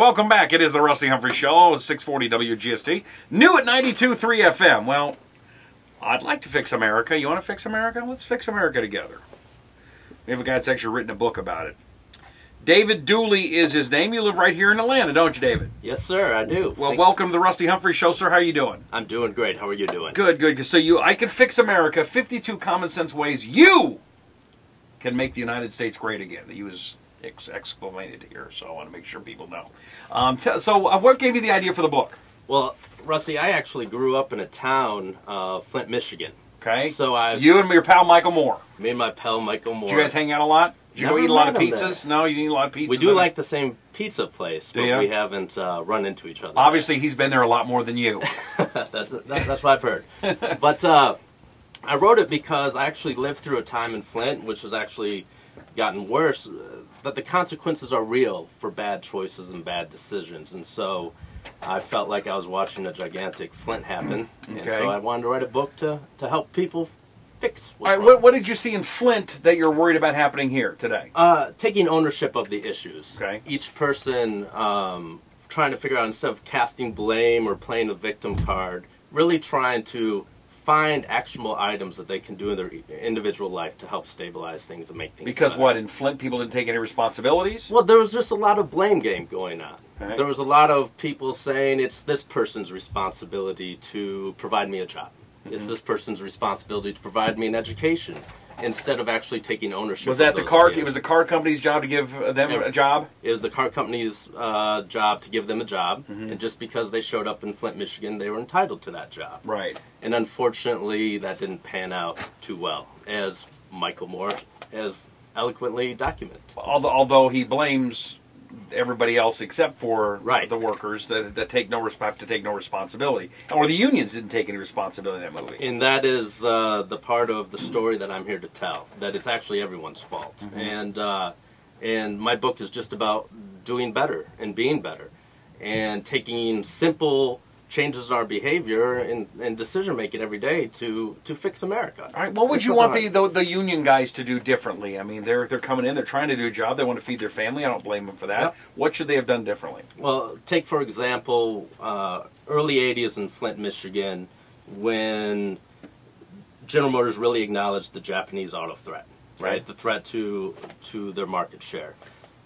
welcome back. It is the Rusty Humphries Show, 640 WGST. New at 92.3 FM. Well, I'd like to fix America. You want to fix America? Let's fix America together. We have a guy that's actually written a book about it. David Duley is his name. You live right here in Atlanta, don't you, David? Yes, sir, I do. Well, Thanks. welcome to the Rusty Humphries Show, sir. How are you doing? I'm doing great. How are you doing? Good, good. So I can fix America, 52 common sense ways you can make the United States great again. That you was exclamated here, so I want to make sure people know. What gave you the idea for the book? Well, Rusty, I actually grew up in a town, Flint, Michigan. Okay. So you and your pal Michael Moore. Me and my pal Michael Moore. Did you guys hang out a lot? Did you go eat a lot of pizzas? There. No, you didn't eat a lot of pizzas? We do like the same pizza place, but we haven't run into each other. Obviously, he's been there a lot more than you. That's what I've heard. But I wrote it because I actually lived through a time in Flint, which has actually gotten worse, that the consequences are real for bad choices and bad decisions. And so I felt like I was watching a gigantic Flint happen. Okay. And so I wanted to write a book to help people fix what's All right, wrong. what did you see in Flint that you're worried about happening here today? Taking ownership of the issues. Okay. Each person trying to figure out, instead of casting blame or playing the victim card, really trying to find actionable items that they can do in their individual life to help stabilize things and make things Because better. what, in Flint people didn't take any responsibilities? Well, there was just a lot of blame game going on. Okay. There was a lot of people saying it's this person's responsibility to provide me a job. It's this person's responsibility to provide me an education, instead of actually taking ownership. Was that of the those car? ideas. It was the car company's job to give them a job? It was the car company's job to give them a job, and just because they showed up in Flint, Michigan, they were entitled to that job. Right. And unfortunately, that didn't pan out too well, as Michael Moore has eloquently documented. Although he blames everybody else except for Right. the workers that have to take no responsibility, or the unions didn't take any responsibility in that movie. And that is the part of the story that I'm here to tell. That it's actually everyone's fault. And my book is just about doing better and being better, and taking simple changes in our behavior and decision making every day to fix America. All right, what would you want the union guys to do differently? I mean, they're coming in, they're trying to do a job, they want to feed their family. I don't blame them for that. Yep. What should they have done differently? Well, take for example, early 80s in Flint, Michigan, when General Motors really acknowledged the Japanese auto threat, right? The threat to their market share.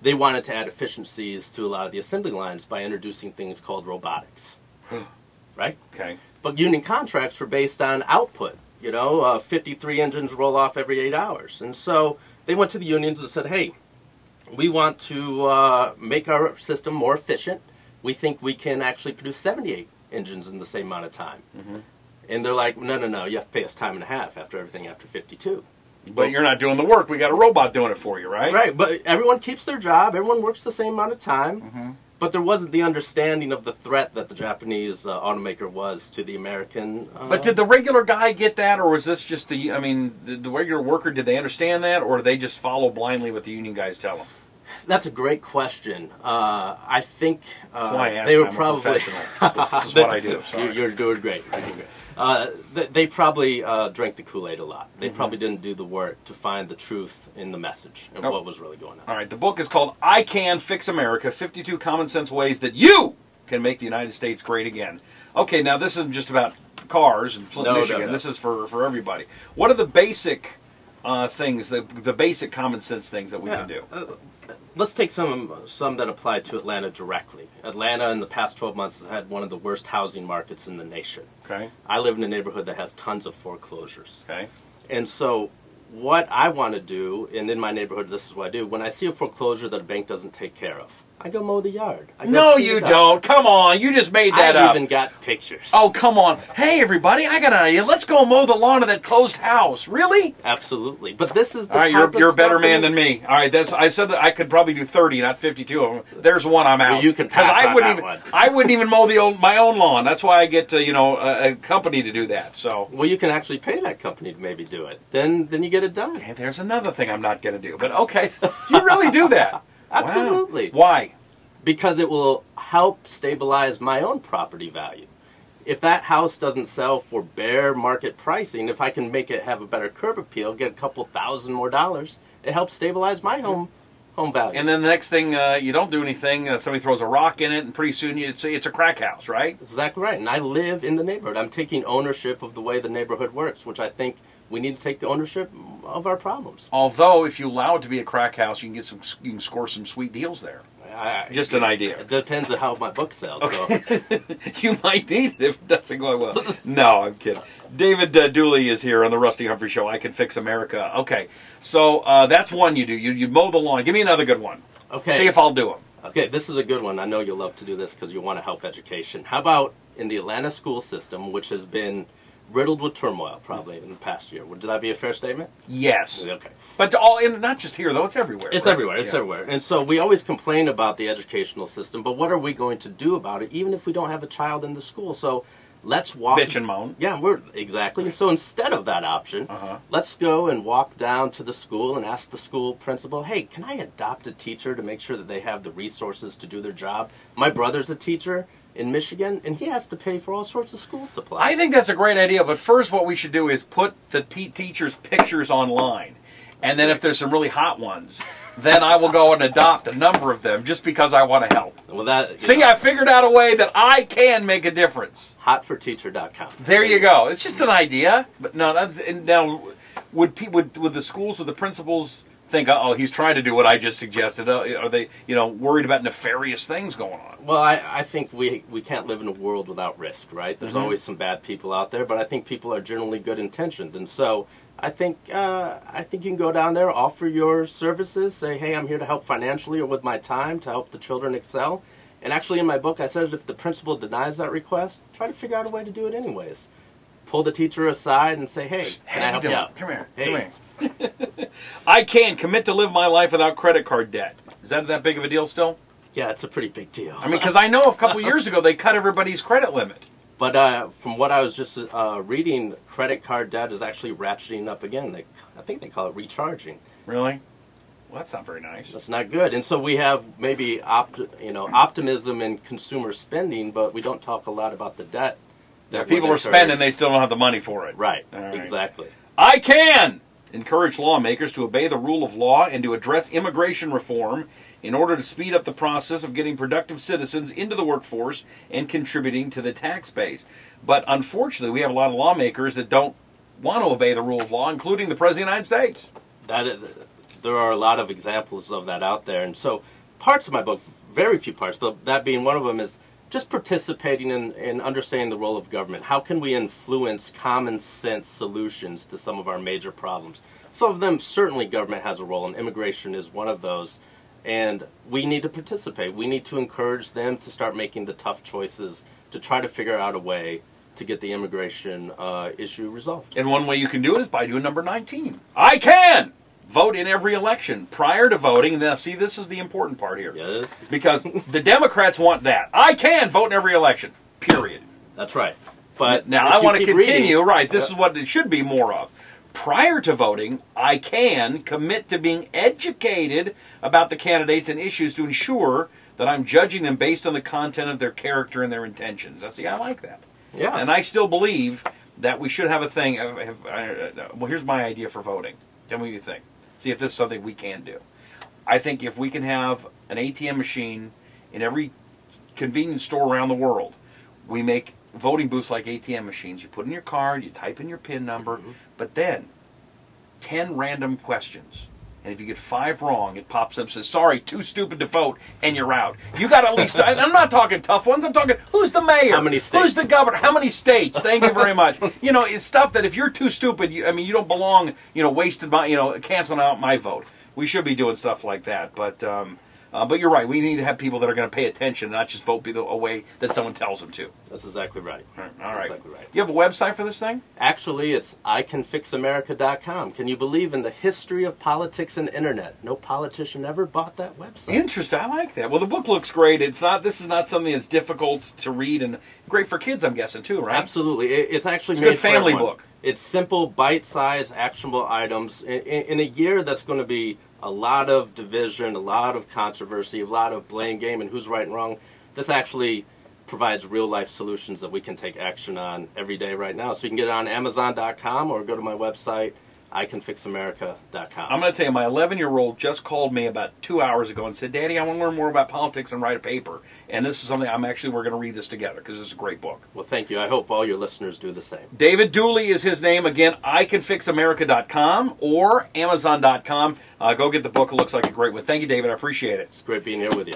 They wanted to add efficiencies to a lot of the assembly lines by introducing things called robotics. Right? Okay. But union contracts were based on output. 53 engines roll off every 8 hours. And so they went to the unions and said, hey, we want to make our system more efficient. We think we can actually produce 78 engines in the same amount of time. And they're like, no, you have to pay us time and a half after everything after 52. But you're not doing the work. We got a robot doing it for you, right? Right, but everyone keeps their job. Everyone works the same amount of time. But there wasn't the understanding of the threat that the Japanese automaker was to the American. But did the regular guy get that, or was this just the regular worker, did they understand that, or did they just follow blindly what the union guys tell them? That's a great question. I think That's why I asked they were I'm a probably professional. This is what I do. Sorry. You're doing great. You're doing great. They probably drank the Kool-Aid a lot. They probably didn't do the work to find the truth in the message of what was really going on. All right, the book is called I Can Fix America, 52 Common Sense Ways That You Can Make the United States Great Again. Okay, now this isn't just about cars in Flint, Michigan. No. This is for everybody. What are the basic things, the basic common sense things that we can do? Let's take some that apply to Atlanta directly. Atlanta in the past 12 months has had one of the worst housing markets in the nation. Okay. I live in a neighborhood that has tons of foreclosures. Okay. And so what I want to do, and in my neighborhood this is what I do, when I see a foreclosure that a bank doesn't take care of, I go mow the yard. No, you don't. Come on. You just made that up. I've even got pictures. Oh, come on. Hey, everybody, I got an idea. Let's go mow the lawn of that closed house. Really? Absolutely. But this is the All right, you're a better man than me. All right, I said that I could probably do 30, not 52 of them. There's one I'm out. Well, you can pass on that one. I wouldn't even mow my own lawn. That's why I get a company to do that. So. Well, you can actually pay that company to maybe do it. Then you get it done. Okay, there's another thing I'm not going to do. But okay, you really do that. Absolutely. Wow. Why? Because it will help stabilize my own property value. If that house doesn't sell for bare market pricing, if I can make it have a better curb appeal, get a couple $1,000 more, it helps stabilize my home home value. And then the next thing, you don't do anything, somebody throws a rock in it, and pretty soon it's a crack house, right? Exactly right. And I live in the neighborhood. I'm taking ownership of the way the neighborhood works, which I think we need to take ownership of our problems. Although, if you allow it to be a crack house, you can score some sweet deals there. Just an idea. It depends on how my book sells. Okay. So. You might need it if it doesn't go well. No, I'm kidding. David Duley is here on the Rusty Humphries Show. I Can Fix America. Okay, so that's one you do. You mow the lawn. Give me another good one. Okay. See if I'll do them. Okay, this is a good one. I know you'll love to do this because you want to help education. How about in the Atlanta school system, which has been riddled with turmoil probably in the past year? Would that be a fair statement? Yes. Okay. But not just here, though. It's everywhere. It's right? everywhere. It's everywhere. And so we always complain about the educational system, but what are we going to do about it, even if we don't have a child in the school? So let's walk. Bitch and moan. Yeah, exactly. So instead of that option, let's go and walk down to the school and ask the school principal, hey, can I adopt a teacher to make sure that they have the resources to do their job? My brother's a teacher in Michigan, and he has to pay for all sorts of school supplies. I think that's a great idea, but first what we should do is put the teachers' pictures online. And then if there's some really hot ones, then I will go and adopt a number of them just because I want to help. Well, I figured out a way that I can make a difference. Hotforteacher.com. There you go. It's just an idea. But no, now would the schools, would the principals think, oh, he's trying to do what I just suggested? Are they, worried about nefarious things going on? Well, I think we can't live in a world without risk, right? There's always some bad people out there, but I think people are generally good intentioned, and so I think you can go down there, offer your services, say, hey, I'm here to help financially or with my time to help the children excel. And actually, in my book, I said if the principal denies that request, try to figure out a way to do it anyways. Pull the teacher aside and say, hey, can I help you out? Come here. Hey. Come here. I can commit to live my life without credit card debt. Is that big of a deal still? Yeah, it's a pretty big deal. I mean, because I know a couple years ago they cut everybody's credit limit. But from what I was just reading, credit card debt is actually ratcheting up again. I think they call it recharging. Really? Well, that's not very nice. That's not good. And so we have maybe optimism in consumer spending, but we don't talk a lot about the debt. That people are spending, they still don't have the money for it. Right. All right. Exactly. I can encourage lawmakers to obey the rule of law and to address immigration reform in order to speed up the process of getting productive citizens into the workforce and contributing to the tax base. But unfortunately, we have a lot of lawmakers that don't want to obey the rule of law, including the President of the United States. There are a lot of examples of that out there. And so parts of my book, very few parts, but that being one of them, is just participating in understanding the role of government. How can we influence common sense solutions to some of our major problems? Some of them, certainly government has a role, and immigration is one of those. And we need to participate. We need to encourage them to start making the tough choices to try to figure out a way to get the immigration issue resolved. And one way you can do it is by doing number 19. I can vote in every election prior to voting. Now, see, this is the important part here. Yes. Because the Democrats want that. I can vote in every election, period. That's right. But now I want to continue, right, this is what it should be more of. Prior to voting, I can commit to being educated about the candidates and issues to ensure that I'm judging them based on the content of their character and their intentions. See, I like that. Yeah. And I still believe that we should have a thing. Well, here's my idea for voting. Tell me what you think. See if this is something we can do. I think if we can have an ATM machine in every convenience store around the world, we make voting booths like ATM machines. You put in your card, you type in your PIN number, but then 10 random questions. And if you get 5 wrong, it pops up and says, sorry, too stupid to vote, and you're out. You got at least, I'm not talking tough ones, I'm talking, who's the mayor? How many states? Who's the governor? How many states? Thank you very much. It's stuff that if you're too stupid, you don't belong, wasted my, canceling out my vote. We should be doing stuff like that, but you're right. We need to have people that are going to pay attention, not just vote a way that someone tells them to. That's exactly right. All right. Exactly right. You have a website for this thing? Actually, it's icanfixamerica.com. Can you believe in the history of politics and internet? No politician ever bought that website. Interesting. I like that. Well, the book looks great. This is not something that's difficult to read and great for kids, I'm guessing, too, right? Absolutely. It's actually a made good family for everyone. book. It's simple, bite-sized, actionable items. In a year that's going to be a lot of division, a lot of controversy, a lot of blame game and who's right and wrong, this actually provides real-life solutions that we can take action on every day right now. So you can get it on Amazon.com or go to my website, iCanFixAmerica.com. I'm going to tell you, my 11-year-old just called me about 2 hours ago and said, Daddy, I want to learn more about politics and write a paper. And this is something we're going to read this together because it's a great book. Well, thank you. I hope all your listeners do the same. David Duley is his name. Again, iCanFixAmerica.com or Amazon.com. Go get the book. It looks like a great one. Thank you, David. I appreciate it. It's great being here with you.